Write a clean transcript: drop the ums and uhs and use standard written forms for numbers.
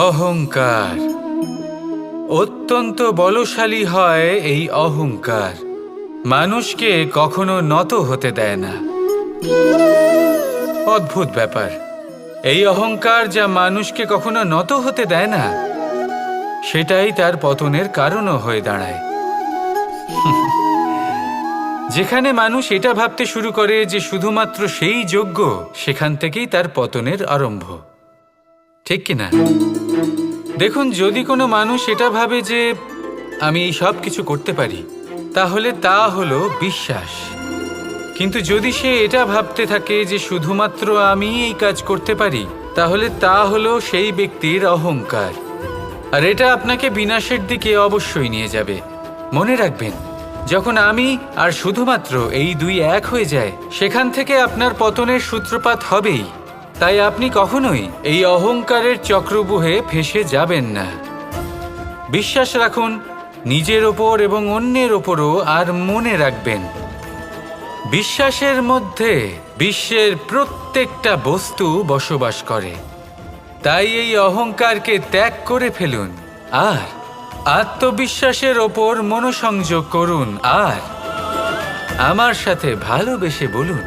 অহংকার অত্যন্ত বলশালী হয়। এই অহংকার মানুষকে কখনো নত হতে দেয় না। অদ্ভুত ব্যাপার, এই অহংকার যা মানুষকে কখনো নত হতে দেয় না, সেটাই তার পতনের কারণও হয়ে দাঁড়ায়। যেখানে মানুষ এটা ভাবতে শুরু করে যে শুধুমাত্র সেই যোগ্য, সেখান থেকেই তার পতনের আরম্ভ। ঠিক কিনা? দেখুন, যদি কোনো মানুষ এটা ভাবে যে আমি এই সব কিছু করতে পারি, তাহলে তা হলো বিশ্বাস। কিন্তু যদি সে এটা ভাবতে থাকে যে শুধুমাত্র আমি এই কাজ করতে পারি, তাহলে তা হলো সেই ব্যক্তির অহংকার। আর এটা আপনাকে বিনাশের দিকে অবশ্যই নিয়ে যাবে। মনে রাখবেন, যখন আমি আর শুধুমাত্র এই দুই এক হয়ে যায়, সেখান থেকে আপনার পতনের সূত্রপাত হবেই। তাই আপনি কখনোই এই অহংকারের চক্রব্যূহে ফেঁসে যাবেন না। বিশ্বাস রাখুন নিজের ওপর এবং অন্যের ওপরও। আর মনে রাখবেন, বিশ্বাসের মধ্যে বিশ্বের প্রত্যেকটা বস্তু বসবাস করে। তাই এই অহংকারকে ত্যাগ করে ফেলুন আর আত্মবিশ্বাসের ওপর মনোসংযোগ করুন। আর আমার সাথে ভালোবেসে বলুন,